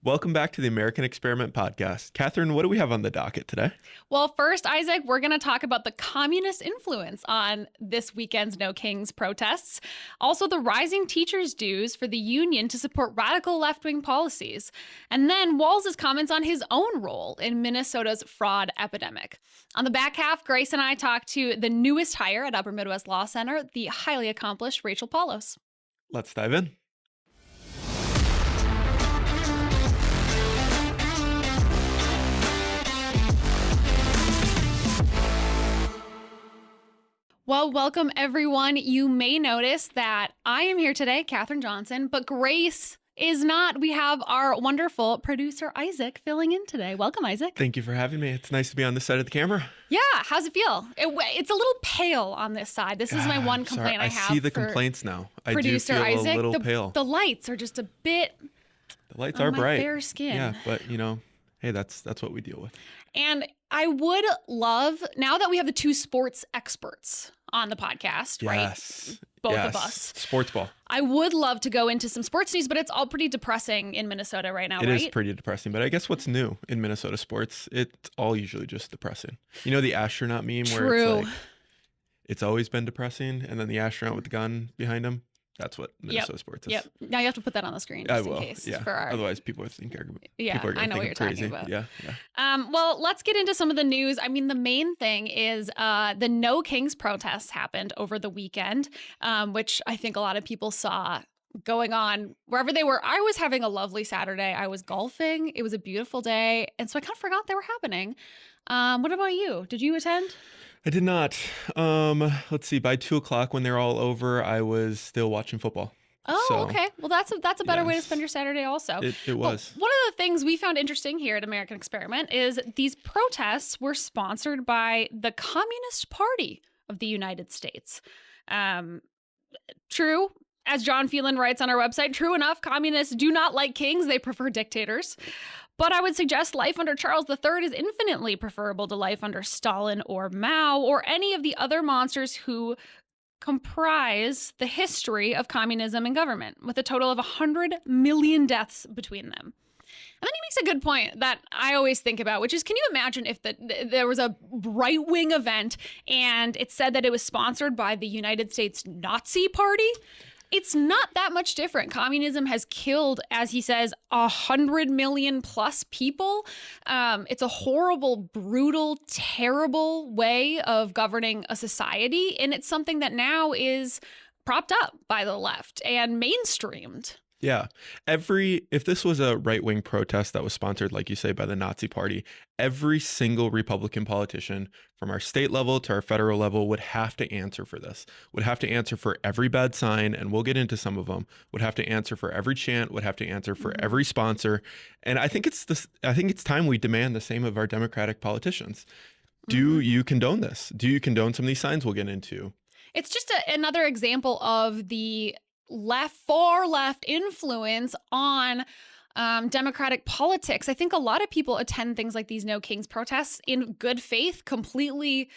Welcome back to the American Experiment Podcast. Kathryn, what do we have on the docket today? Well, first, Isaac, we're going to talk about the communist influence on this weekend's No Kings protests. Also, the rising teachers' dues for the union to support radical left-wing policies. And then Walz's comments on his own role in Minnesota's fraud epidemic. On the back half, Grace and I talked to the newest hire at Upper Midwest Law Center, the highly accomplished Rachel Paulose. Let's dive in. Well, welcome everyone. You may notice that I am here today, Kathryn Johnson, but Grace is not. We have our wonderful producer, Isaac, filling in today. Welcome, Isaac. Thank you for having me. It's nice to be on this side of the camera. Yeah, how's it feel? It's a little pale on this side. This is my one complaint I have. I see the complaints now. I producer do feel Isaac, a little pale. The lights are just a bit. The lights are bright. Fair skin. Yeah, but hey, that's what we deal with. And I would love, now that we have the two sports experts on the podcast, yes. right? Both of us. Sports ball. I would love to go into some sports news, but it's all pretty depressing in Minnesota right now, It right? is pretty depressing, but I guess what's new in Minnesota sports, it's all usually just depressing. You know the astronaut meme where it's like, it's always been depressing, and then the astronaut with the gun behind him? That's what Minnesota sports is. Yep. Now you have to put that on the screen just in case. Yeah. For our... Otherwise, people would think I know what you're crazy. talking about. Yeah. Well, let's get into some of the news. I mean, the main thing is the No Kings protests happened over the weekend, which I think a lot of people saw going on wherever they were. I was having a lovely Saturday. I was golfing. It was a beautiful day. And so I kind of forgot they were happening. What about you? Did you attend? I did not. Let's see. By 2:00 when they're all over, I was still watching football. Oh, okay. Well, that's a better way to spend your Saturday also. It was. One of the things we found interesting here at American Experiment is these protests were sponsored by the Communist Party of the United States. True. As John Phelan writes on our website, true enough, communists do not like kings. They prefer dictators. But I would suggest life under Charles III is infinitely preferable to life under Stalin or Mao or any of the other monsters who comprise the history of communism and government, with a total of 100 million deaths between them. And then he makes a good point that I always think about, which is, can you imagine if there was a right-wing event and it said that it was sponsored by the United States Nazi Party? It's not that much different. Communism has killed, as he says, 100 million plus people. It's a horrible, brutal, terrible way of governing a society. And it's something that now is propped up by the left and mainstreamed. Yeah. If this was a right-wing protest that was sponsored, like you say, by the Nazi Party, every single Republican politician from our state level to our federal level would have to answer for this, would have to answer for every bad sign, and we'll get into some of them, would have to answer for every chant, would have to answer for every sponsor. And I think it's time we demand the same of our Democratic politicians. Do you condone this? Do you condone some of these signs we'll get into? It's just another example of the far left influence on democratic politics. I think a lot of people attend things like these No Kings protests in good faith, completely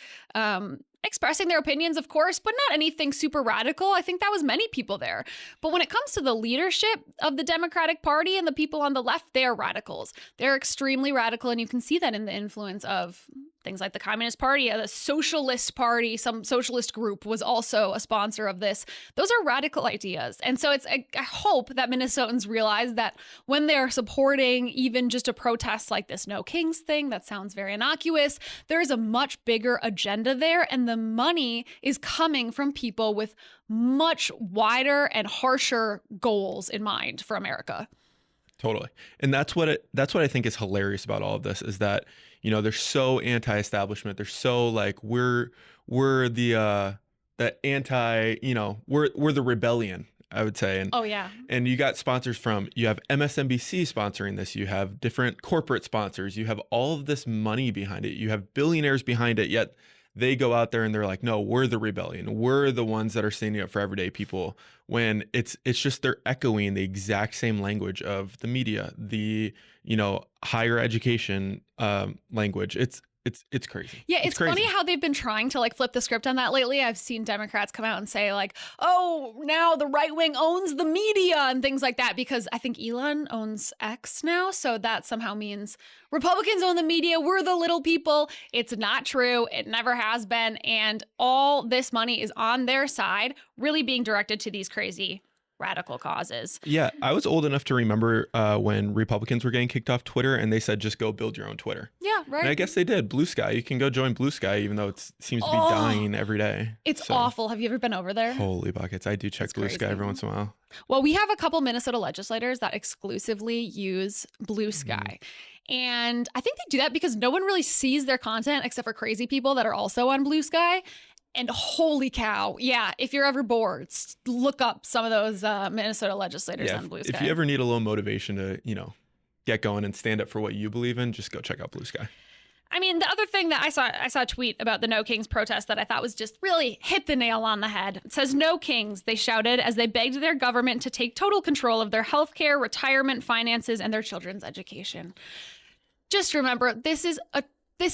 expressing their opinions, of course, but not anything super radical. I think that was many people there. But when it comes to the leadership of the Democratic Party and the people on the left, they are radicals. They're extremely radical, and you can see that in the influence of things like the Communist Party, the Socialist Party, some socialist group was also a sponsor of this. Those are radical ideas. And so I hope that Minnesotans realize that when they're supporting even just a protest like this No Kings thing, that sounds very innocuous, there is a much bigger agenda there. And the money is coming from people with much wider and harsher goals in mind for America. Totally. And that's what I think is hilarious about all of this is that, they're so anti-establishment. They're so like, we're the anti, we're the rebellion, I would say. And, oh, yeah. And you got sponsors you have MSNBC sponsoring this. You have different corporate sponsors. You have all of this money behind it. You have billionaires behind it, yet they go out there and they're like, no, we're the rebellion. We're the ones that are standing up for everyday people, when it's just they're echoing the exact same language of the media, the higher education language. It's crazy. Yeah, it's crazy. funny how they've been trying to like flip the script on that lately. I've seen Democrats come out and say like, oh, now the right wing owns the media and things like that, because I think Elon owns X now. So that somehow means Republicans own the media. We're the little people. It's not true. It never has been. And all this money is on their side, really being directed to these crazy radical causes. Yeah, I was old enough to remember when Republicans were getting kicked off Twitter and they said, just go build your own Twitter. Yeah, right. And I guess they did. Blue Sky. You can go join Blue Sky, even though it seems to be dying every day. It's awful. Have you ever been over there? Holy buckets. I do check Blue Sky every once in a while. Well, we have a couple Minnesota legislators that exclusively use Blue Sky. And I think they do that because no one really sees their content except for crazy people that are also on Blue Sky. And holy cow, yeah, if you're ever bored, look up some of those Minnesota legislators on Blue Sky. If you ever need a little motivation to, get going and stand up for what you believe in, just go check out Blue Sky. I mean, the other thing that I saw a tweet about the No Kings protest that I thought was just really hit the nail on the head. It says, "No Kings," they shouted as they begged their government to take total control of their health care, retirement, finances, and their children's education. Just remember, this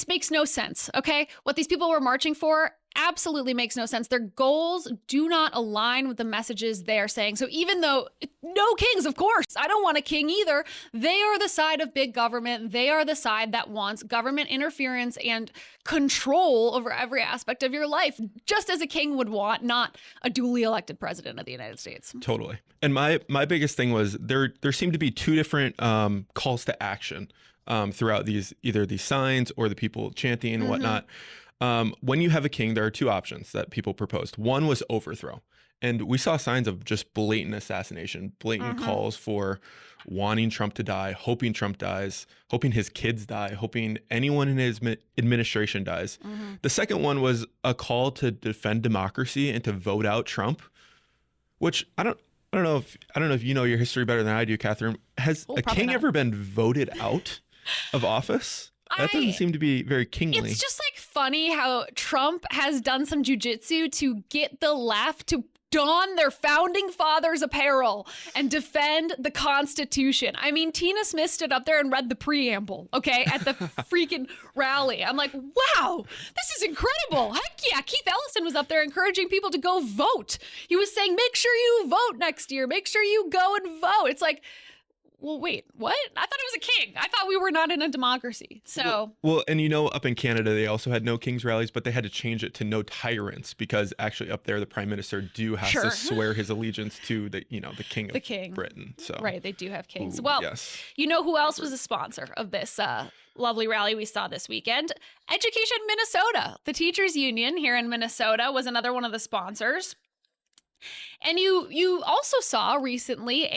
makes no sense, okay? What these people were marching for absolutely makes no sense. Their goals do not align with the messages they're saying. So even though no kings, of course, I don't want a king either. They are the side of big government. They are the side that wants government interference and control over every aspect of your life, just as a king would want, not a duly elected president of the United States. Totally. And my biggest thing was there seemed to be two different calls to action throughout either these signs or the people chanting and whatnot. When you have a king, there are two options that people proposed. One was overthrow. And we saw signs of just blatant assassination, blatant calls for wanting Trump to die, hoping Trump dies, hoping his kids die, hoping anyone in his administration dies. The second one was a call to defend democracy and to vote out Trump, which I don't know if you know your history better than I do, Kathryn. Has a king ever been voted out of office? That doesn't seem to be very kingly. It's just like funny how Trump has done some jujitsu to get the left to don their founding fathers' apparel and defend the Constitution. I mean, Tina Smith stood up there and read the preamble, okay, at the freaking rally. I'm like, wow, this is incredible. Heck yeah. Keith Ellison was up there encouraging people to go vote. He was saying, make sure you vote next year. Make sure you go and vote. It's like, well, wait, what? I thought it was a king. I thought we were not in a democracy. So well, and up in Canada, they also had no kings rallies, but they had to change it to no tyrants has actually up there, the prime minister has to swear his allegiance to the king of Britain. So right, they do have kings. Well, yes. You know who else was a sponsor of this lovely rally we saw this weekend? Education Minnesota. The teachers union here in Minnesota was another one of the sponsors. And you also saw recently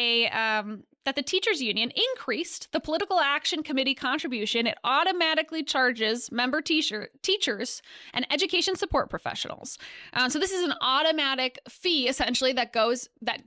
that the teachers union increased the political action committee contribution. It automatically charges member teachers and education support professionals. So this is an automatic fee essentially that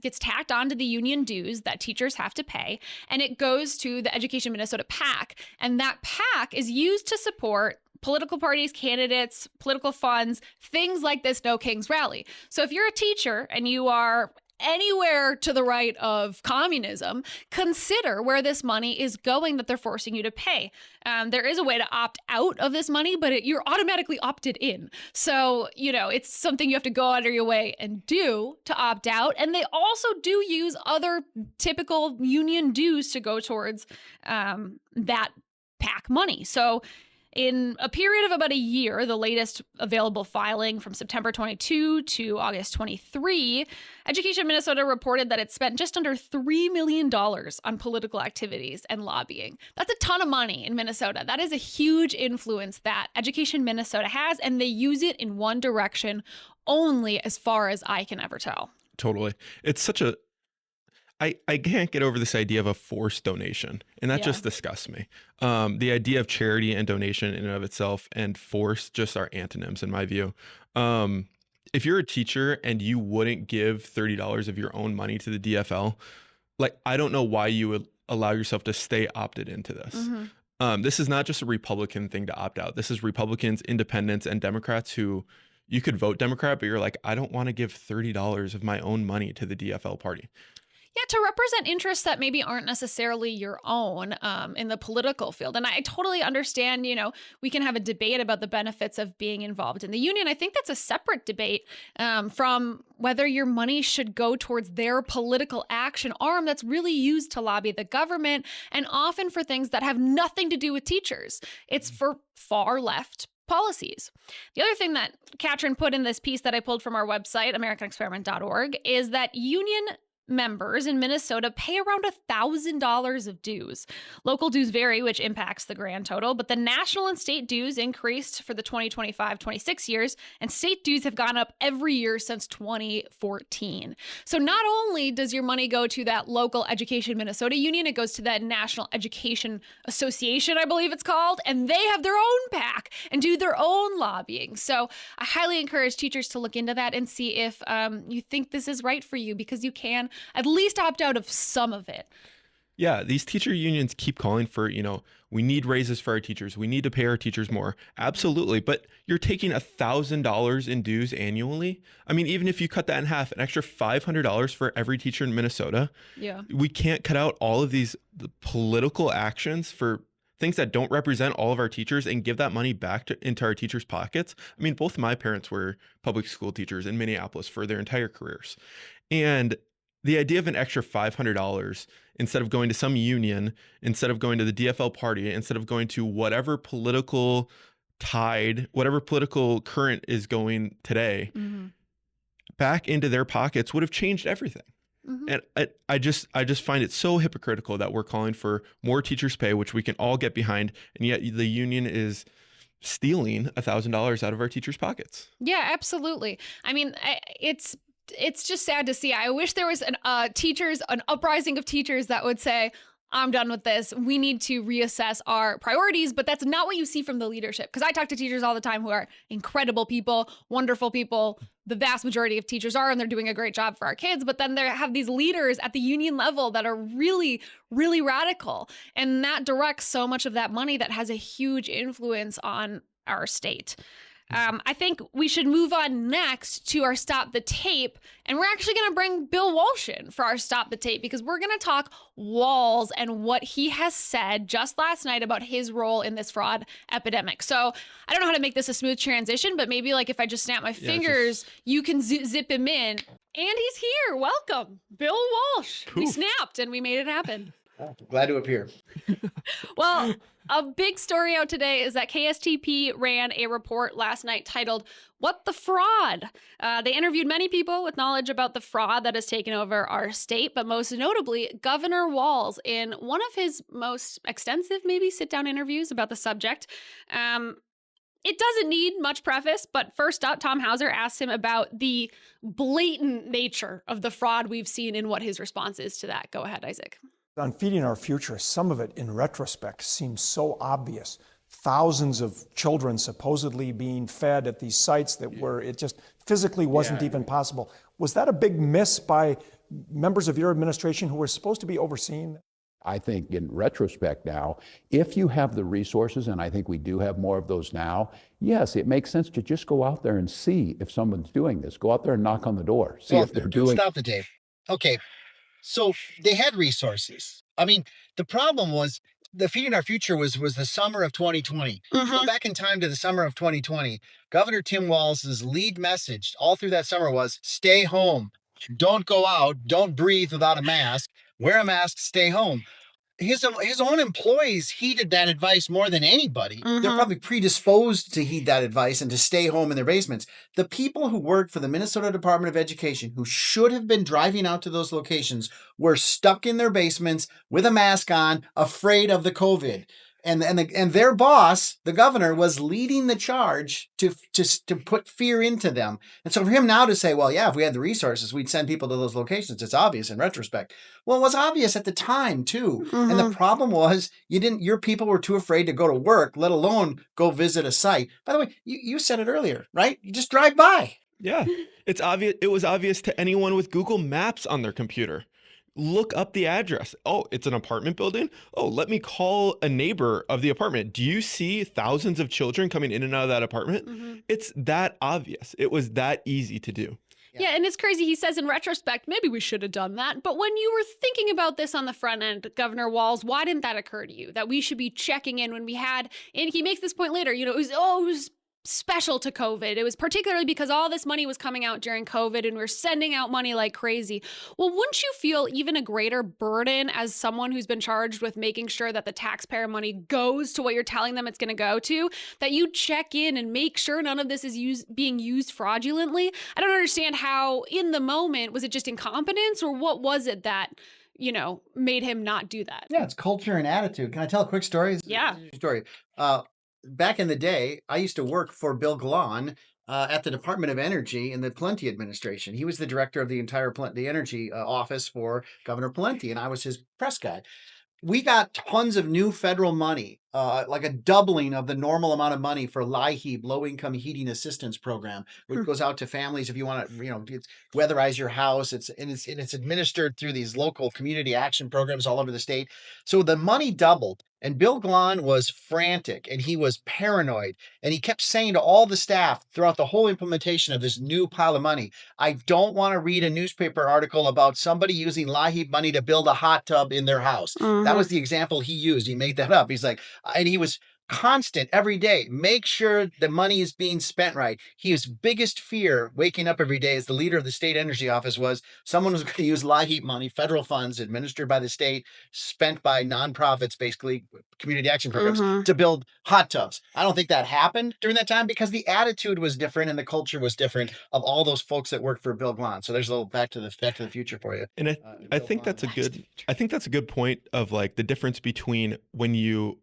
gets tacked onto the union dues that teachers have to pay, and it goes to the Education Minnesota PAC, and that PAC is used to support political parties, candidates, political funds, things like this No Kings rally. So if you're a teacher and you are anywhere to the right of communism, consider where this money is going that they're forcing you to pay. There is a way to opt out of this money, but you're automatically opted in. So, it's something you have to go out of your way and do to opt out. And they also do use other typical union dues to go towards that PAC money. So in a period of about a year, the latest available filing from September 22 to August 23, Education Minnesota reported that it spent just under $3 million on political activities and lobbying. That's a ton of money in Minnesota. That is a huge influence that Education Minnesota has, and they use it in one direction only, as far as I can ever tell. Totally. It's such a I can't get over this idea of a forced donation, and that just disgusts me. The idea of charity and donation in and of itself and force just are antonyms in my view. If you're a teacher and you wouldn't give $30 of your own money to the DFL, I don't know why you would allow yourself to stay opted into this. This is not just a Republican thing to opt out. This is Republicans, independents, and Democrats who you could vote Democrat, but you're like, I don't want to give $30 of my own money to the DFL party. Yeah, to represent interests that maybe aren't necessarily your own in the political field. And I totally understand, we can have a debate about the benefits of being involved in the union. I think that's a separate debate from whether your money should go towards their political action arm that's really used to lobby the government, and often for things that have nothing to do with teachers. It's for far left policies. The other thing that Kathryn put in this piece that I pulled from our website, americanexperiment.org, is that union members in Minnesota pay around $1,000 of dues. Local dues vary, which impacts the grand total, but the national and state dues increased for the 2025-26 years, and state dues have gone up every year since 2014. So not only does your money go to that local Education Minnesota union, it goes to that National Education Association, I believe it's called, and they have their own PAC and do their own lobbying. So I highly encourage teachers to look into that and see if you think this is right for you, because you can at least opt out of some of it. Yeah, these teacher unions keep calling for, we need raises for our teachers. We need to pay our teachers more. Absolutely. But you're taking $1,000 in dues annually. I mean, even if you cut that in half, an extra $500 for every teacher in Minnesota. Yeah. We can't cut out all of the political actions for things that don't represent all of our teachers and give that money back into our teachers' pockets. I mean, both my parents were public school teachers in Minneapolis for their entire careers. And the idea of an extra $500 instead of going to some union, instead of going to the DFL party, instead of going to whatever political tide, whatever political current is going today, back into their pockets would have changed everything. And I just find it so hypocritical that we're calling for more teachers' pay, which we can all get behind, and yet the union is stealing $1,000 out of our teachers' pockets. Yeah, absolutely. I mean, it's just sad to see. I wish there was an uprising of teachers that would say, I'm done with this. We need to reassess our priorities. But that's not what you see from the leadership. Because I talk to teachers all the time who are incredible people, wonderful people. The vast majority of teachers are, and they're doing a great job for our kids. But then they have these leaders at the union level that are really, really radical. And that directs so much of that money that has a huge influence on our state. I think we should move on next to our Stop the Tape. And we're actually going to bring Bill Walsh in for our Stop the Tape, because we're going to talk Walz and what he has said just last night about his role in this fraud epidemic. So I don't know how to make this a smooth transition, but maybe like if I just snap my fingers, you can zip him in. And he's here. Welcome, Bill Walsh. Poof. We snapped and we made it happen. Glad to appear. Well, a big story out today is that KSTP ran a report last night titled, What the Fraud? They interviewed many people with knowledge about the fraud that has taken over our state, but most notably Governor Walz in one of his most extensive, maybe sit-down interviews about the subject. It doesn't need much preface, but first up, Tom Hauser asked him about the blatant nature of the fraud we've seen and what his response is to that. Go ahead, Isaac. On Feeding Our Future, some of it in retrospect seems so obvious. Thousands of children supposedly being fed at these sites that were, it just physically wasn't even possible. Was that a big miss by members of your administration who were supposed to be overseeing? I think in retrospect now, if you have the resources, and I think we do have more of those now, yes, it makes sense to just go out there and see if someone's doing this. Go out there and knock on the door, see if they're doing. Stop the tape. Okay. So they had resources. I mean, the problem was the Feeding Our Future was the summer of 2020. Go back in time to the summer of 2020. Governor Tim Walz's lead message all through that summer was stay home. Don't go out. Don't breathe without a mask. Wear a mask. Stay home. His own employees heeded that advice more than anybody. They're probably predisposed to heed that advice and to stay home in their basements. The people who worked for the Minnesota Department of Education, who should have been driving out to those locations, were stuck in their basements with a mask on, afraid of the COVID. And their boss, the governor, was leading the charge to put fear into them. And so for him now to say, well, yeah, if we had the resources, we'd send people to those locations. It's obvious in retrospect. Well, it was obvious at the time too. And the problem was your people were too afraid to go to work, let alone go visit a site. By the way, you said it earlier, right? You just drive by. Yeah, it's obvious. It was obvious to anyone with Google Maps on their computer. Look up the address. Oh, it's an apartment building. Oh, let me call a neighbor of the apartment. Do you see thousands of children coming in and out of that apartment? It's that obvious. It was that easy to do. Yeah, and it's crazy. He says in retrospect, maybe we should have done that. But when you were thinking about this on the front end, Governor Walz, why didn't that occur to you? That we should be checking in when we had, and he makes this point later, it was special to COVID. It was particularly because all this money was coming out during COVID and we're sending out money like crazy. Well, wouldn't you feel even a greater burden as someone who's been charged with making sure that the taxpayer money goes to what you're telling them it's going to go to, that you check in and make sure none of this is being used fraudulently? I don't understand how in the moment, was it just incompetence or what was it that made him not do that? Yeah, it's culture and attitude. Can I tell a quick story? Yeah. Story. Back in the day, I used to work for Bill Glahn at the Department of Energy in the Pawlenty administration. He was the director of the entire the energy office for Governor Pawlenty, and I was his press guy. We got tons of new federal money, like a doubling of the normal amount of money for LIHEAP, low-income heating assistance program, which goes out to families if you want to, weatherize your house. It's administered through these local community action programs all over the state. So the money doubled, and Bill Glahn was frantic and he was paranoid, and he kept saying to all the staff throughout the whole implementation of this new pile of money, I don't want to read a newspaper article about somebody using LIHEAP money to build a hot tub in their house. That was the example he used. He made that up. He's like, and he was constant every day. Make sure the money is being spent right. His biggest fear waking up every day as the leader of the state energy office was someone was going to use LIHEAP money, federal funds administered by the state, spent by nonprofits, basically community action programs, to build hot tubs. I don't think that happened during that time because the attitude was different and the culture was different of all those folks that worked for Bill Glahn. So there's a little back to the future for you. And I think that's a good point of like the difference between when you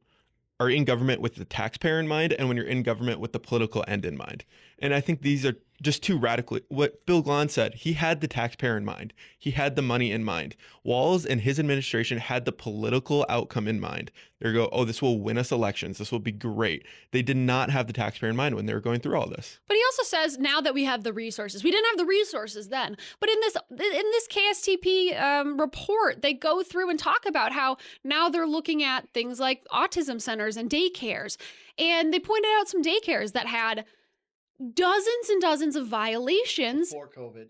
are in government with the taxpayer in mind and when you're in government with the political end in mind. And I think these are just too radically what Bill Glahn said. He had the taxpayer in mind. He had the money in mind. Walz and his administration had the political outcome in mind. They go, oh, this will win us elections. This will be great. They did not have the taxpayer in mind when they were going through all this. But he also says now that we have the resources, we didn't have the resources then. But in this KSTP report, they go through and talk about how now they're looking at things like autism centers and daycares. And they pointed out some daycares that had dozens and dozens of violations. Before COVID.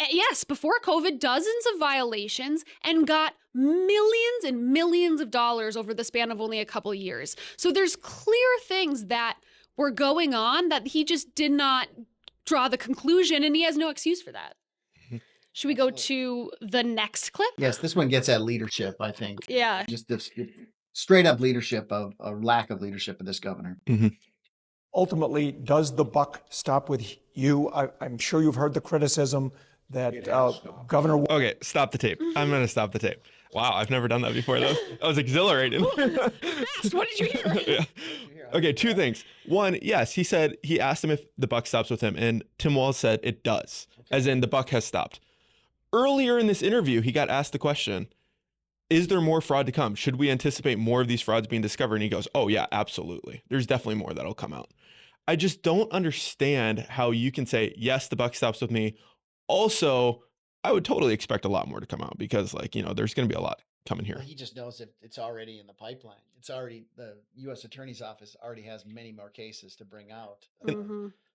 Yes, before COVID, dozens of violations and got millions and millions of dollars over the span of only a couple of years. So there's clear things that were going on that he just did not draw the conclusion, and he has no excuse for that. Should we go to the next clip? Yes, this one gets at leadership, I think. Yeah. Just this straight up leadership of a lack of leadership of this governor. Ultimately, does the buck stop with you? I'm sure you've heard the criticism that Governor. Okay, stop the tape. I'm going to stop the tape. Wow, I've never done that before, though. That was exhilarating. Fast. What did you hear? Yeah. Okay, two things. One, yes, he asked him if the buck stops with him, and Tim Walz said it does, as in the buck has stopped. Earlier in this interview, he got asked the question, is there more fraud to come? Should we anticipate more of these frauds being discovered? And he goes, oh yeah, absolutely. There's definitely more that'll come out. I just don't understand how you can say, yes, the buck stops with me. Also, I would totally expect a lot more to come out because there's going to be a lot coming here. Well, he just knows that it's already in the pipeline. It's already, the U.S. Attorney's Office already has many more cases to bring out.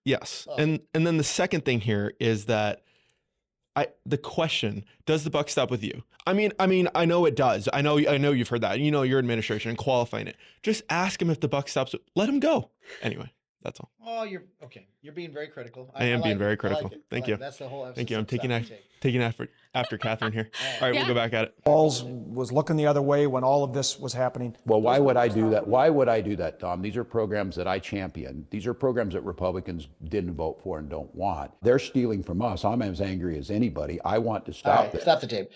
Yes. And then the second thing here is that the question, does the buck stop with you? I mean, I know it does. I know you've heard that. Your administration and qualifying it. Just ask him if the buck stops. Let him go. Anyway, that's all. Oh, you're okay. You're being very critical. I am being very critical. Thank you. That's the whole episode. Thank you. I'm taking effort after Kathryn here. All right, we'll go back at it. Walz was looking the other way when all of this was happening. Well, why would I do that? Why would I do that, Tom? These are programs that I champion. These are programs that Republicans didn't vote for and don't want. They're stealing from us. I'm as angry as anybody. I want to stop this. Stop the tape.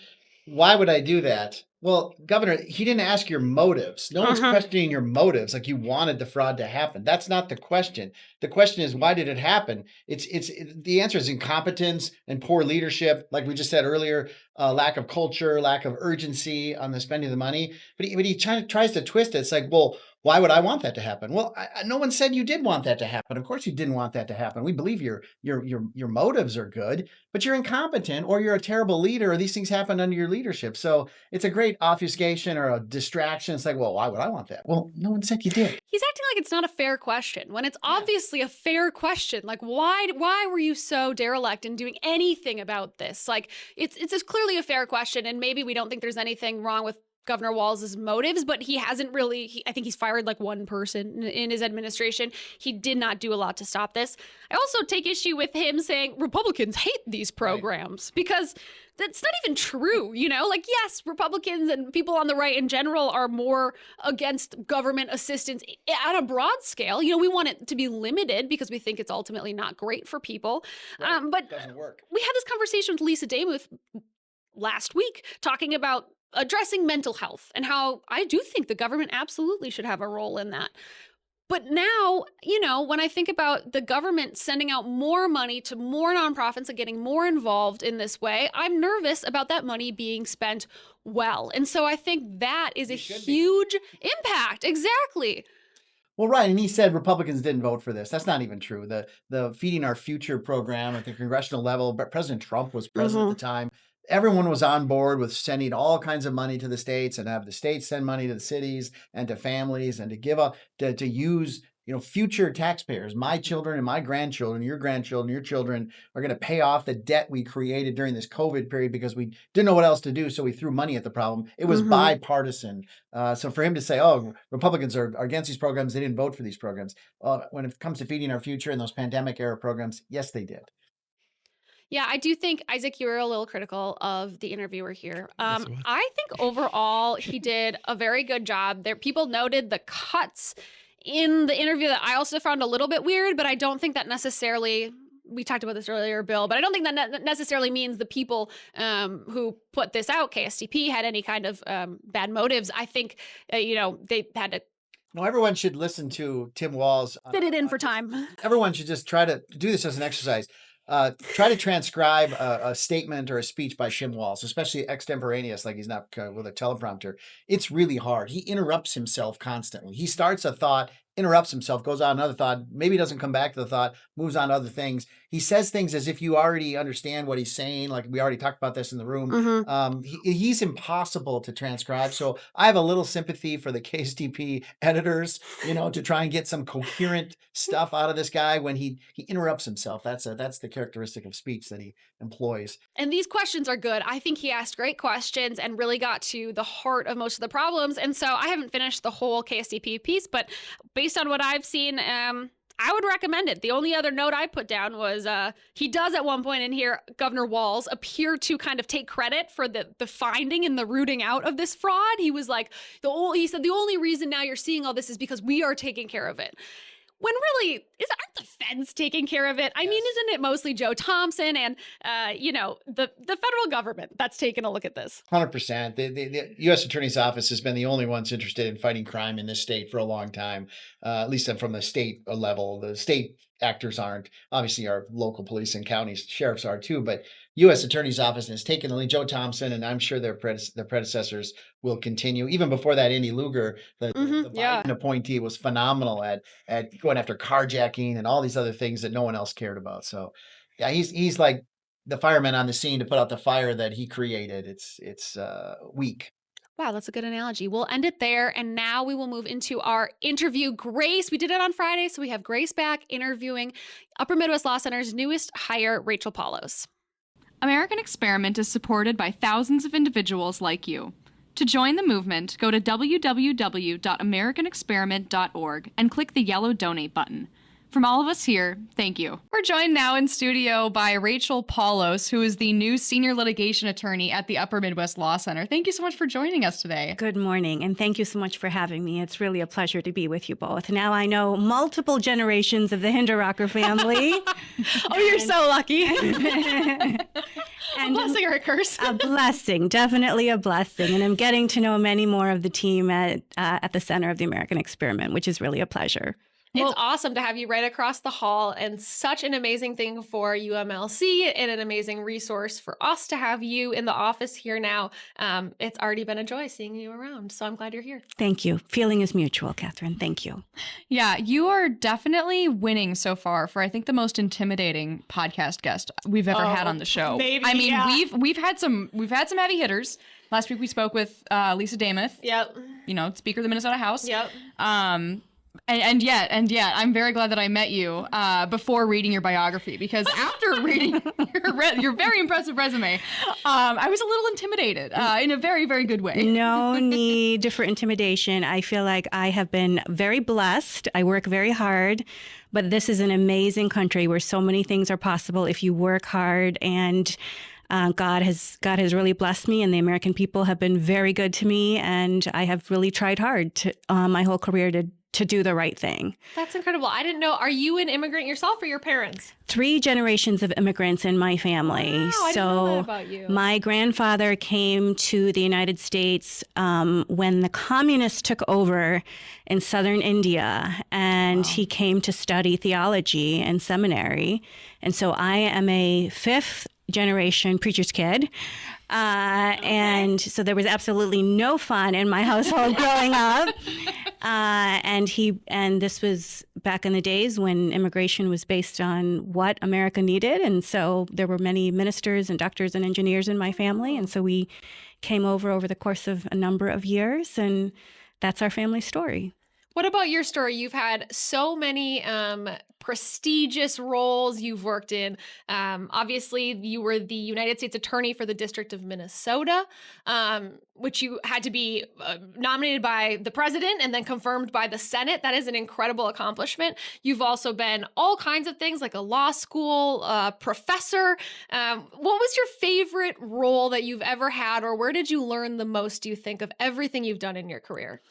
Why would I do that? Well, Governor, he didn't ask your motives. No one's questioning your motives, like you wanted the fraud to happen. That's not the question. The question is, why did it happen? The answer is incompetence and poor leadership, like we just said earlier, lack of culture, lack of urgency on the spending of the money. But he tries to twist it. It's like, well, why would I want that to happen? Well, no one said you did want that to happen. Of course you didn't want that to happen. We believe your motives are good, but you're incompetent or you're a terrible leader or these things happen under your leadership. So it's a great obfuscation or a distraction. It's like, well, why would I want that? Well, no one said you did. He's acting like it's not a fair question when it's obviously a fair question. Like, why were you so derelict in doing anything about this? Like, it's clearly a fair question, and maybe we don't think there's anything wrong with Governor Walz's motives, but he hasn't really, I think he's fired like one person in his administration. He did not do a lot to stop this. I also take issue with him saying Republicans hate these programs because that's not even true. Like, yes, Republicans and people on the right in general are more against government assistance at a broad scale. We want it to be limited because we think it's ultimately not great for people. Right. But it doesn't work. We had this conversation with Lisa Demuth last week talking about addressing mental health and how I do think the government absolutely should have a role in that. But now, when I think about the government sending out more money to more nonprofits and getting more involved in this way, I'm nervous about that money being spent well. And so I think that is a huge impact. Exactly. Well, right. And he said Republicans didn't vote for this. That's not even true. The Feeding Our Future program at the congressional level, but President Trump was president at the time. Everyone was on board with sending all kinds of money to the states and have the states send money to the cities and to families and to give up, to use, future taxpayers, my children and my grandchildren, your grandchildren, your children are going to pay off the debt we created during this COVID period because we didn't know what else to do. So we threw money at the problem. It was bipartisan. So for him to say, oh, Republicans are against these programs, they didn't vote for these programs. When it comes to Feeding Our Future and those pandemic era programs, yes, they did. Yeah, I do think, Isaac, you were a little critical of the interviewer here. I think overall he did a very good job. People noted the cuts in the interview that I also found a little bit weird, but I don't think that necessarily, we talked about this earlier, Bill, but I don't think that necessarily means the people who put this out, KSTP, had any kind of bad motives. I think, they had to. No, everyone should listen to Tim Walz. Fit it in for time. Everyone should just try to do this as an exercise. Try to transcribe a statement or a speech by Tim Walz, especially extemporaneous, like he's not with a teleprompter. It's really hard. He interrupts himself constantly. He starts a thought, interrupts himself, goes on another thought, maybe doesn't come back to the thought, moves on to other things. He says things as if you already understand what he's saying. Like we already talked about this in the room. He's impossible to transcribe. So I have a little sympathy for the KSTP editors, to try and get some coherent stuff out of this guy when he interrupts himself. That's the characteristic of speech that he employs. And these questions are good. I think he asked great questions and really got to the heart of most of the problems. And so I haven't finished the whole KSTP piece, but based on what I've seen, I would recommend it. The only other note I put down was he does at one point in here, Governor Walz, appear to kind of take credit for the finding and the rooting out of this fraud. He was like, he said, the only reason now you're seeing all this is because we are taking care of it. When really, aren't the feds taking care of it? I mean, isn't it mostly Joe Thompson and, the federal government that's taking a look at this? 100%. The U.S. Attorney's Office has been the only ones interested in fighting crime in this state for a long time, at least from the state level. The state actors aren't. Obviously, our local police and county sheriffs are too, but U.S. Attorney's Office has taken the lead. Joe Thompson, and I'm sure their predecessors will continue. Even before that, Andy Lugar, the Biden appointee, was phenomenal at going after carjacking and all these other things that no one else cared about. So, yeah, he's like the fireman on the scene to put out the fire that he created. It's weak. Wow, that's a good analogy. We'll end it there. And now we will move into our interview. Grace, we did it on Friday, so we have Grace back interviewing Upper Midwest Law Center's newest hire, Rachel Paulose. American Experiment is supported by thousands of individuals like you. To join the movement, go to www.americanexperiment.org and click the yellow donate button. From all of us here, thank you. We're joined now in studio by Rachel Paulose, who is the new senior litigation attorney at the Upper Midwest Law Center. Thank you so much for joining us today. Good morning, and thank you so much for having me. It's really a pleasure to be with you both. Now I know multiple generations of the Hinderrocker family. Oh, you're so lucky. And a blessing or a curse? A blessing, definitely a blessing. And I'm getting to know many more of the team at the Center of the American Experiment, which is really a pleasure. It's awesome to have you right across the hall, and such an amazing thing for UMLC and an amazing resource for us to have you in the office here now. It's already been a joy seeing you around, so I'm glad you're here. Thank you. Feeling is mutual, Kathryn. Thank you. Yeah, you are definitely winning so far for, I think, the most intimidating podcast guest we've ever had on the show. Maybe, I mean, yeah. we've had some heavy hitters. Last week we spoke with Lisa Damath. Yep. Speaker of the Minnesota House. Yep. And yet, I'm very glad that I met you before reading your biography, because after reading your very impressive resume, I was a little intimidated in a very, very good way. No need for intimidation. I feel like I have been very blessed. I work very hard, but this is an amazing country where so many things are possible if you work hard, and God has really blessed me, and the American people have been very good to me, and I have really tried hard to my whole career to do the right thing. That's incredible. I didn't know. Are you an immigrant yourself, or your parents? 3 generations of immigrants in my family. Wow, I didn't know that about you. My grandfather came to the United States when the communists took over in southern India, and he came to study theology in seminary. And so I am a 5th generation preacher's kid. And so there was absolutely no fun in my household growing up. And this was back in the days when immigration was based on what America needed. And so there were many ministers and doctors and engineers in my family. And so we came over the course of a number of years, and that's our family story. What about your story? You've had so many prestigious roles you've worked in. Obviously, you were the United States Attorney for the District of Minnesota, which you had to be nominated by the president and then confirmed by the Senate. That is an incredible accomplishment. You've also been all kinds of things, like a law school professor. What was your favorite role that you've ever had, or where did you learn the most, do you think, of everything you've done in your career?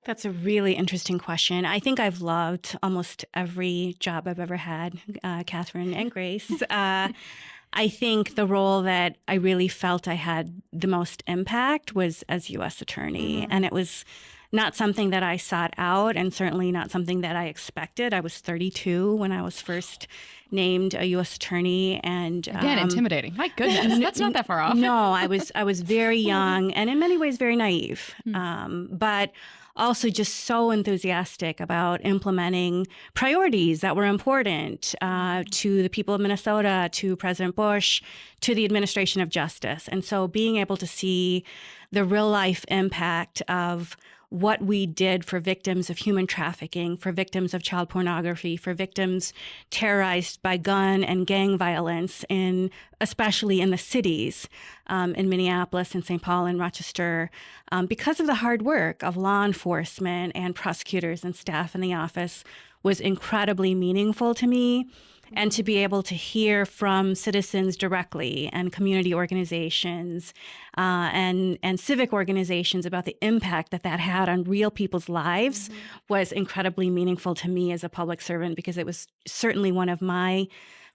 That's a really interesting question. I think I've loved almost every job I've ever had, Kathryn and Grace. I think the role that I really felt I had the most impact was as U.S. Attorney. And it was not something that I sought out, and certainly not something that I expected. I was 32 when I was first named a U.S. Attorney, and again, intimidating. My goodness, that's not that far off. No, I was very young and in many ways very naive, but also just so enthusiastic about implementing priorities that were important to the people of Minnesota, to President Bush, to the administration of justice. And so being able to see the real life impact of what we did for victims of human trafficking, for victims of child pornography, for victims terrorized by gun and gang violence, especially in the cities, in Minneapolis and St. Paul and Rochester, because of the hard work of law enforcement and prosecutors and staff in the office, was incredibly meaningful to me. And to be able to hear from citizens directly, and community organizations and civic organizations about the impact that had on real people's lives was incredibly meaningful to me as a public servant, because it was certainly one of my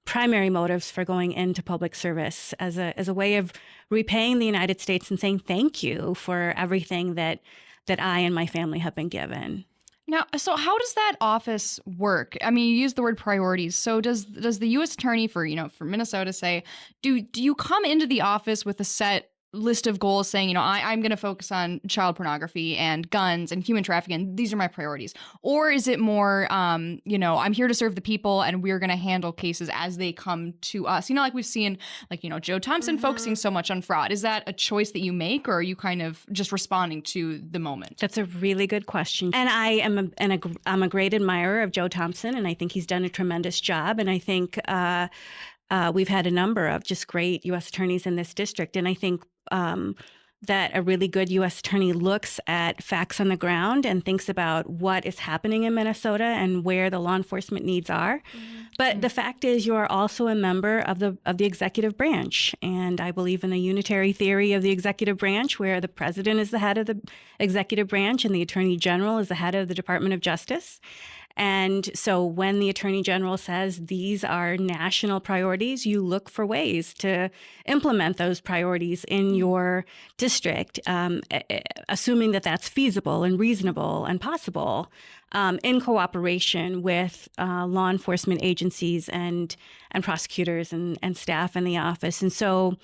primary motives for going into public service, as a way of repaying the United States and saying thank you for everything that I and my family have been given. Now, so how does that office work? I mean, you use the word priorities. So does the U.S. Attorney for Minnesota say, do you come into the office with a set list of goals saying, I'm going to focus on child pornography and guns and human trafficking. These are my priorities. Or is it more, I'm here to serve the people and we're going to handle cases as they come to us? Like we've seen, Joe Thompson focusing so much on fraud. Is that a choice that you make, or are you kind of just responding to the moment? That's a really good question. And I'm a great admirer of Joe Thompson, and I think he's done a tremendous job. And I think we've had a number of just great U.S. attorneys in this district. And I think that a really good U.S. attorney looks at facts on the ground and thinks about what is happening in Minnesota and where the law enforcement needs are. But the fact is, you are also a member of the executive branch. And I believe in the unitary theory of the executive branch, where the president is the head of the executive branch and the attorney general is the head of the Department of Justice. And so when the Attorney General says these are national priorities, you look for ways to implement those priorities in your district, assuming that that's feasible and reasonable and possible, in cooperation with law enforcement agencies and prosecutors and staff in the office. And so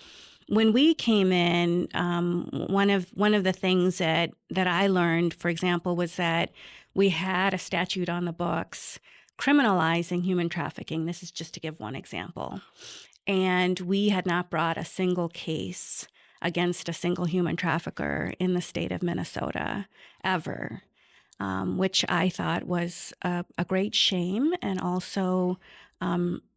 when we came in, one of the things that I learned, for example, was that we had a statute on the books criminalizing human trafficking. This is just to give one example. And we had not brought a single case against a single human trafficker in the state of Minnesota ever, which I thought was a great shame, and also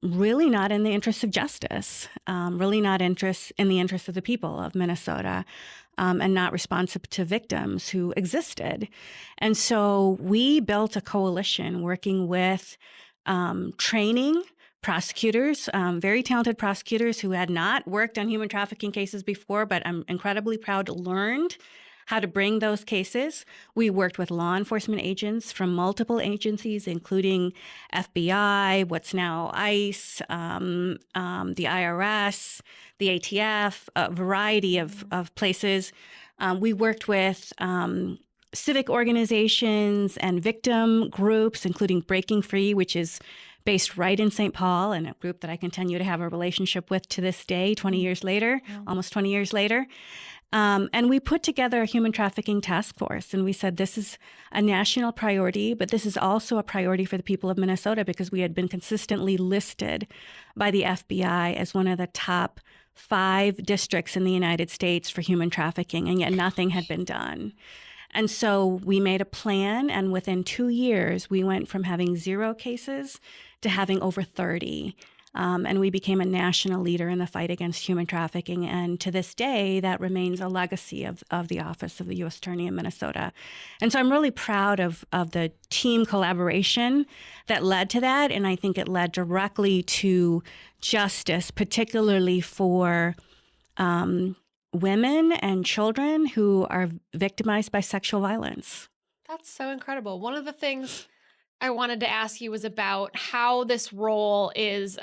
really not in the interest of justice, really not in the interest of the people of Minnesota, and not responsive to victims who existed. And so we built a coalition working with training prosecutors, very talented prosecutors who had not worked on human trafficking cases before, but I'm incredibly proud learned how to bring those cases. We worked with law enforcement agents from multiple agencies, including FBI, what's now ICE, the IRS, the ATF, a variety of places. We worked with civic organizations and victim groups, including Breaking Free, which is based right in St. Paul, and a group that I continue to have a relationship with to this day, 20 years later, almost 20 years later. And we put together a human trafficking task force, and we said this is a national priority, but this is also a priority for the people of Minnesota, because we had been consistently listed by the FBI as one of the top 5 districts in the United States for human trafficking, and yet nothing had been done. And so we made a plan, and within 2 years, we went from having 0 cases to having over 30. And we became a national leader in the fight against human trafficking. And to this day, that remains a legacy of the Office of the U.S. Attorney in Minnesota. And so I'm really proud of the team collaboration that led to that. And I think it led directly to justice, particularly for women and children who are victimized by sexual violence. That's so incredible. One of the things I wanted to ask you was about how this role is,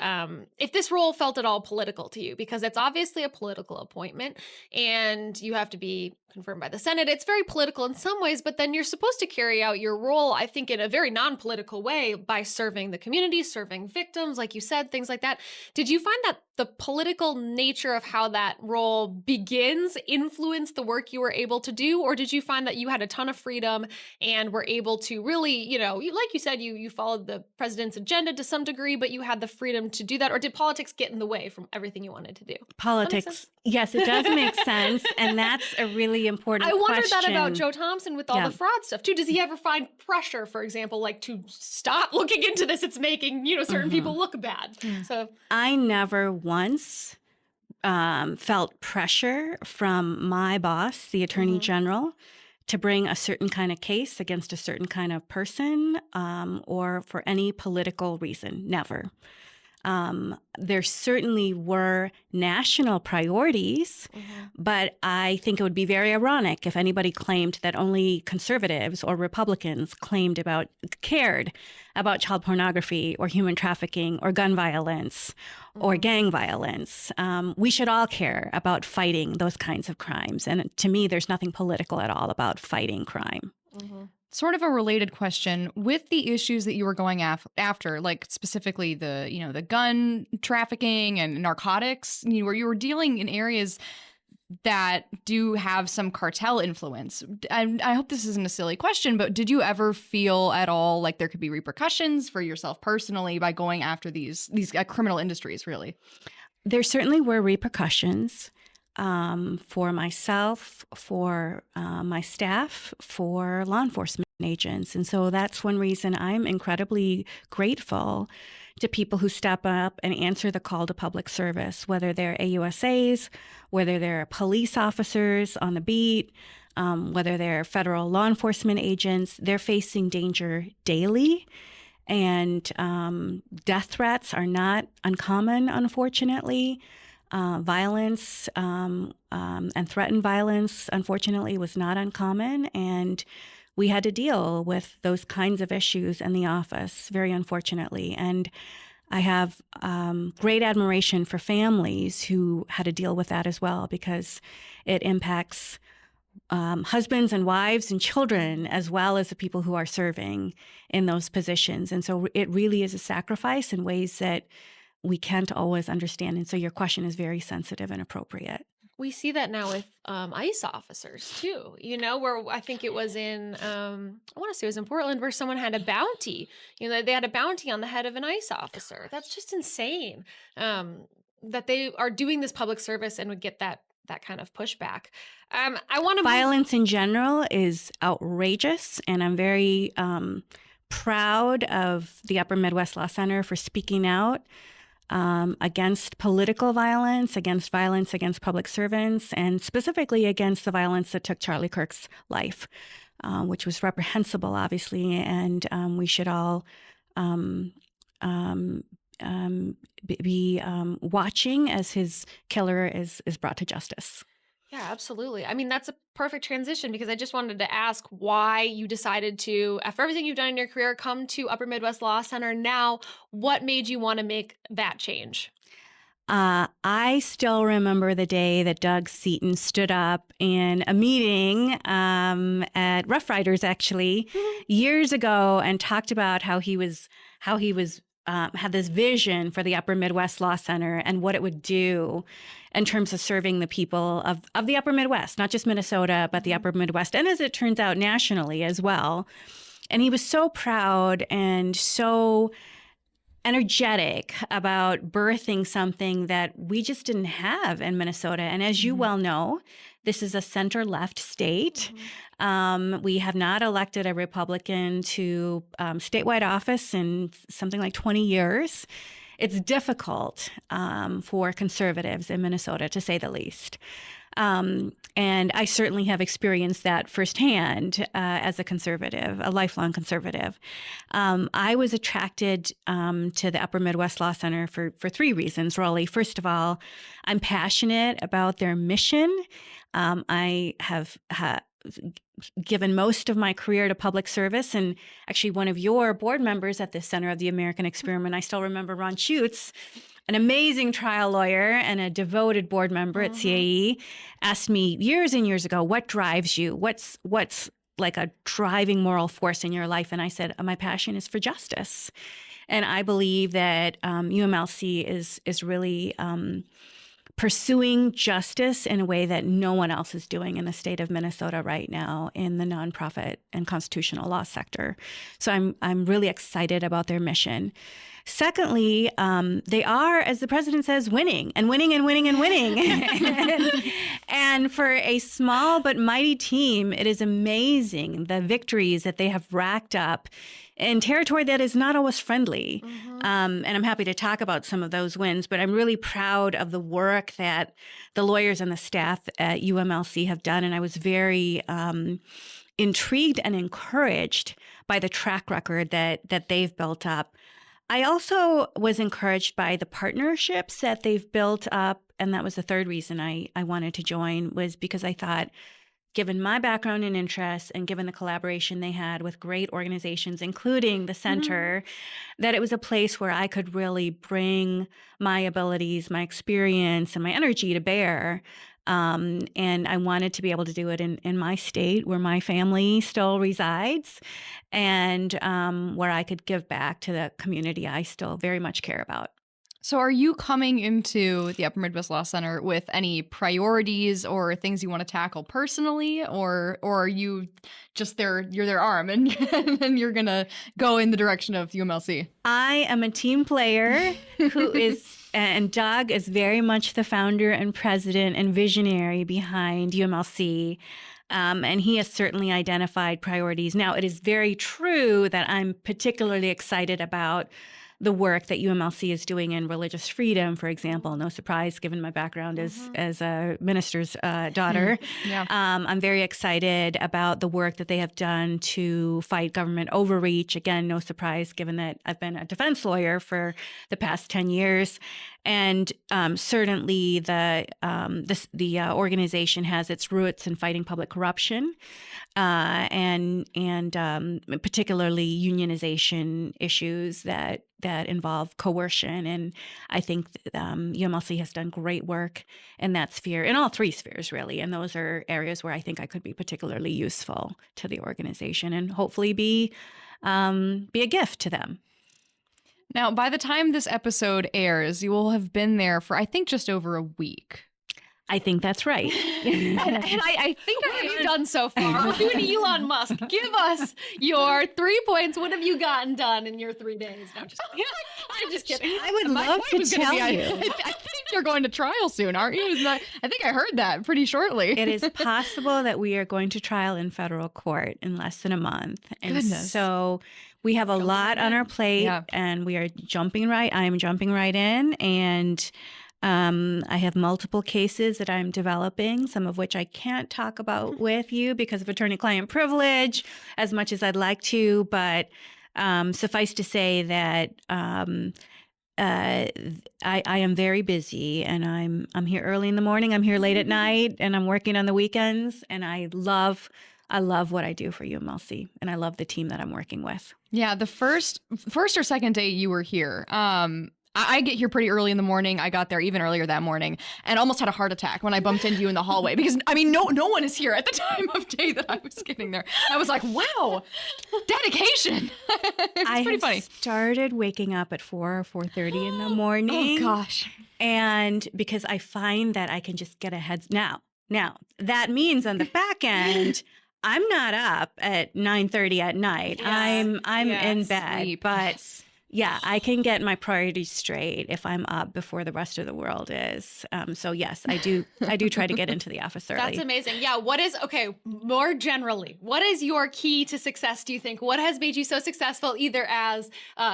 if this role felt at all political to you, because it's obviously a political appointment and you have to be confirmed by the Senate. It's very political in some ways, but then you're supposed to carry out your role, I think, in a very non-political way by serving the community, serving victims, like you said, things like that. Did you find that the political nature of how that role begins influenced the work you were able to do? Or did you find that you had a ton of freedom and were able to really, like you said, you followed the president's agenda to some degree, but you had the freedom to do that? Or did politics get in the way from everything you wanted to do? Politics, yes, it does make sense. And that's a really important question. I wondered that about Joe Thompson with all the fraud stuff too. Does he ever find pressure, for example, like to stop looking into this? It's making, certain people look bad. So I never once felt pressure from my boss, the Attorney General, to bring a certain kind of case against a certain kind of person, or for any political reason. Never. There certainly were national priorities, but I think it would be very ironic if anybody claimed that only conservatives or Republicans cared about child pornography or human trafficking or gun violence or gang violence. We should all care about fighting those kinds of crimes. And to me, there's nothing political at all about fighting crime. Sort of a related question with the issues that you were going after, like specifically the gun trafficking and narcotics, where you were dealing in areas that do have some cartel influence. And I hope this isn't a silly question, but did you ever feel at all like there could be repercussions for yourself personally by going after these criminal industries, really? There certainly were repercussions. For myself, for my staff, for law enforcement agents. And so that's one reason I'm incredibly grateful to people who step up and answer the call to public service, whether they're AUSAs, whether they're police officers on the beat, whether they're federal law enforcement agents. They're facing danger daily. And death threats are not uncommon, unfortunately. Violence and threatened violence, unfortunately, was not uncommon. And we had to deal with those kinds of issues in the office, very unfortunately. And I have great admiration for families who had to deal with that as well, because it impacts husbands and wives and children, as well as the people who are serving in those positions. And so it really is a sacrifice in ways that we can't always understand. And so your question is very sensitive and appropriate. We see that now with ICE officers too, where I think it was in, I want to say it was in Portland, where someone had a bounty. They had a bounty on the head of an ICE officer. That's just insane, that they are doing this public service and would get that kind of pushback. I want to Violence in general is outrageous, and I'm very proud of the Upper Midwest Law Center for speaking out against political violence, against violence against public servants, and specifically against the violence that took Charlie Kirk's life, which was reprehensible, obviously, and we should all be watching as his killer is brought to justice. Yeah, absolutely. I mean, that's a perfect transition, because I just wanted to ask why you decided to, after everything you've done in your career, come to Upper Midwest Law Center now. What made you want to make that change? I still remember the day that Doug Seaton stood up in a meeting at Rough Riders, actually, years ago, and talked about how he was had this vision for the Upper Midwest Law Center and what it would do in terms of serving the people of the Upper Midwest, not just Minnesota, but the Upper Midwest, and as it turns out, nationally as well. And he was so proud and so energetic about birthing something that we just didn't have in Minnesota. And as you well know, this is a center-left state. We have not elected a Republican to statewide office in something like 20 years. It's difficult for conservatives in Minnesota, to say the least. And I certainly have experienced that firsthand as a conservative, a lifelong conservative. I was attracted to the Upper Midwest Law Center for three reasons, really. First of all, I'm passionate about their mission. I have given most of my career to public service, and actually one of your board members at the Center of the American Experiment, I still remember Ron Schutz, an amazing trial lawyer and a devoted board member at CAE, asked me years and years ago, what drives you? What's like a driving moral force in your life? And I said, my passion is for justice. And I believe that UMLC is really pursuing justice in a way that no one else is doing in the state of Minnesota right now in the nonprofit and constitutional law sector. So I'm really excited about their mission. Secondly, they are, as the president says, winning and winning and winning and winning. And for a small but mighty team, it is amazing the victories that they have racked up in territory that is not always friendly. And I'm happy to talk about some of those wins, but I'm really proud of the work that the lawyers and the staff at UMLC have done. And I was very intrigued and encouraged by the track record that they've built up. I also was encouraged by the partnerships that they've built up. And that was the third reason I wanted to join, was because I thought, given my background and interests and given the collaboration they had with great organizations, including the center, that it was a place where I could really bring my abilities, my experience, and my energy to bear. And I wanted to be able to do it in my state where my family still resides, and where I could give back to the community I still very much care about. So are you coming into the Upper Midwest Law Center with any priorities or things you want to tackle personally, or are you just you're their arm and you're going to go in the direction of UMLC? I am a team player who is, and Doug is very much the founder and president and visionary behind UMLC. And he has certainly identified priorities. Now, it is very true that I'm particularly excited about the work that UMLC is doing in religious freedom, for example. No surprise, given my background as a minister's daughter. I'm very excited about the work that they have done to fight government overreach. Again, no surprise, given that I've been a defense lawyer for the past 10 years. And certainly the organization has its roots in fighting public corruption and particularly unionization issues that involve coercion. And I think UMLC has done great work in that sphere, in all three spheres, really. And those are areas where I think I could be particularly useful to the organization and hopefully be a gift to them. Now, by the time this episode airs, you will have been there for, I think, just over a week. I think that's right. and I think what have you done so far? We're doing Elon Musk. Give us your 3 points. What have you gotten done in your 3 days? No, I'm just kidding. I would love to tell you. I think you're going to trial soon, aren't you? I think I heard that pretty shortly. It is possible that we are going to trial in federal court in less than a month. And Goodness. So we have a lot on our plate, and we are I am jumping right in, and I have multiple cases that I'm developing, some of which I can't talk about with you because of attorney-client privilege as much as I'd like to, but suffice to say that I am very busy, and I'm here early in the morning, I'm here late at night, and I'm working on the weekends, and I love what I do for UMLC, and I love the team that I'm working with. Yeah, the first or second day you were here, I get here pretty early in the morning. I got there even earlier that morning and almost had a heart attack when I bumped into you in the hallway because, I mean, no one is here at the time of day that I was getting there. I was like, wow, dedication. It's pretty funny. Started waking up at 4 or 4:30 in the morning. Oh, gosh. And because I find that I can just get ahead now. Now, that means on the back end, I'm not up at 9:30 at night. Yeah. I'm in bed, Sleep. but yeah, I can get my priorities straight if I'm up before the rest of the world is. So yes, I do try to get into the office early. That's amazing. Yeah. More generally, what is your key to success, do you think? What has made you so successful, either as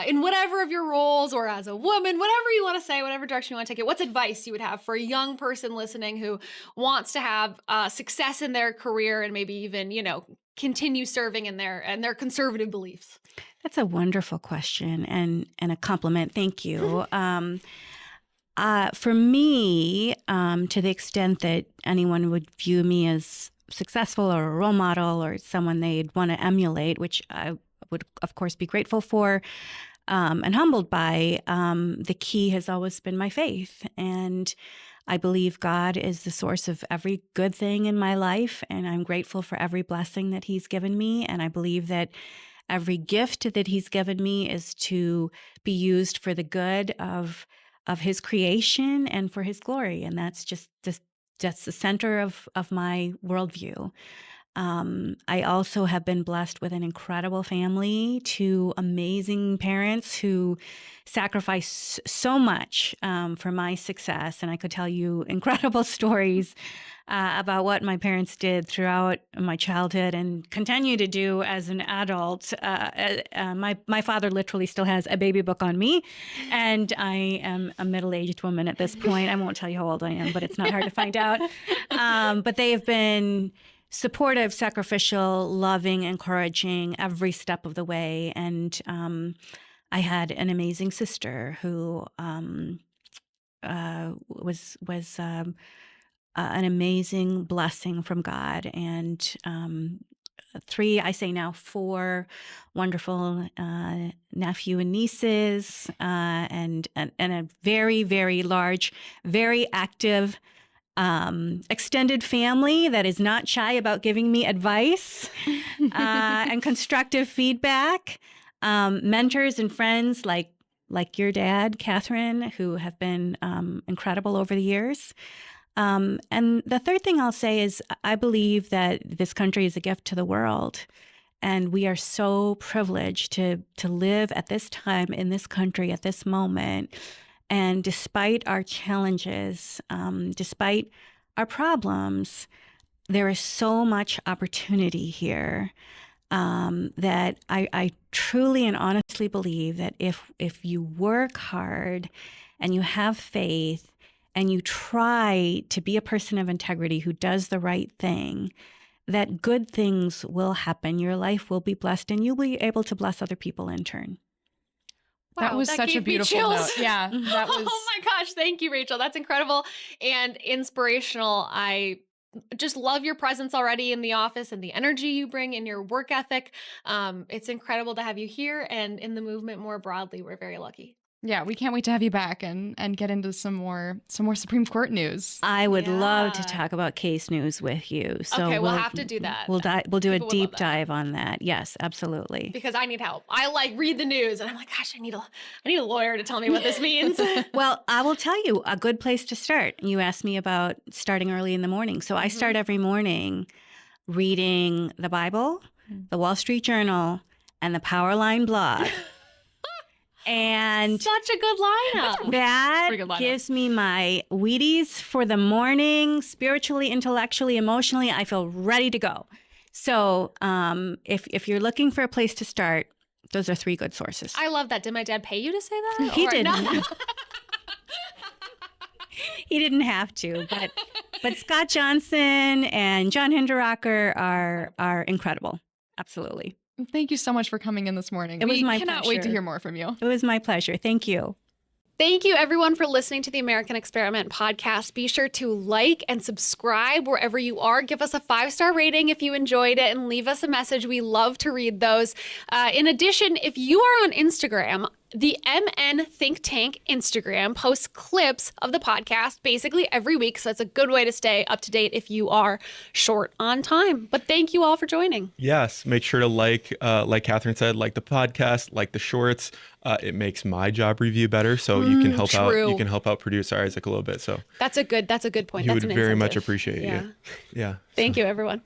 in whatever of your roles or as a woman, whatever you want to say, whatever direction you want to take it? What's advice you would have for a young person listening who wants to have success in their career and maybe even, continue serving in their conservative beliefs? That's a wonderful question and a compliment. Thank you. For me, to the extent that anyone would view me as successful or a role model or someone they'd want to emulate, which I would, of course, be grateful for and humbled by, the key has always been my faith. And I believe God is the source of every good thing in my life, and I'm grateful for every blessing that He's given me. And I believe that every gift that He's given me is to be used for the good of His creation and for His glory. And that's just that's the center of my worldview. I also have been blessed with an incredible family, 2 amazing parents who sacrificed so much for my success. And I could tell you incredible stories about what my parents did throughout my childhood and continue to do as an adult. My father literally still has a baby book on me, and I am a middle-aged woman at this point. I won't tell you how old I am, but it's not hard to find out. But they have been supportive, sacrificial, loving, encouraging every step of the way. And I had an amazing sister who was an amazing blessing from God. And 4 wonderful nephew and nieces, and a very, very large, very active extended family that is not shy about giving me advice and constructive feedback. Mentors and friends like your dad, Kathryn, who have been incredible over the years. And the third thing I'll say is I believe that this country is a gift to the world. And we are so privileged to live at this time in this country at this moment. And despite our challenges, despite our problems, there is so much opportunity here that I truly and honestly believe that if you work hard and you have faith and you try to be a person of integrity who does the right thing, that good things will happen. Your life will be blessed, and you'll be able to bless other people in turn. That was such a gave me beautiful chills. note. Yeah, that was. Oh my gosh, thank you, Rachel. That's incredible and inspirational. I just love your presence already in the office and the energy you bring in your work ethic. It's incredible to have you here and in the movement more broadly. We're very lucky. Yeah, we can't wait to have you back and get into some more Supreme Court news. I would love to Yeah. talk about case news with you. So Okay, we'll have to do that. We'll do a People would love deep that. dive on that. Yes, absolutely. Because I need help. I like read the news and I'm like, gosh, I need a lawyer to tell me what this means. Well, I will tell you a good place to start. You asked me about starting early in the morning. So I start every morning reading the Bible, the Wall Street Journal, and the Powerline blog. And Such a good lineup. that Pretty good lineup. gives me my Wheaties for the morning, spiritually, intellectually, emotionally. I feel ready to go. So if you're looking for a place to start, those are 3 good sources. I love that. Did my dad pay you to say that? He Or didn't. not? He didn't have to, but Scott Johnson and John Hinderaker are incredible. Absolutely. Thank you so much for coming in this morning. It was my cannot wait to pleasure. hear more from you. It was my pleasure. Thank you. Thank you, everyone, for listening to the American Experiment podcast. Be sure to like and subscribe wherever you are. Give us a 5-star rating if you enjoyed it and leave us a message. We love to read those. In addition, if you are on Instagram, the MN Think Tank Instagram posts clips of the podcast basically every week. So it's a good way to stay up to date if you are short on time. But thank you all for joining. Yes, make sure to like Kathryn said, like the podcast, like the shorts. It makes my job review better, so you can help out. true. You can help out producer Isaac a little bit. So That's a good point. he That's would an very much incentive. appreciate Yeah. it. Yeah. Thank you, everyone.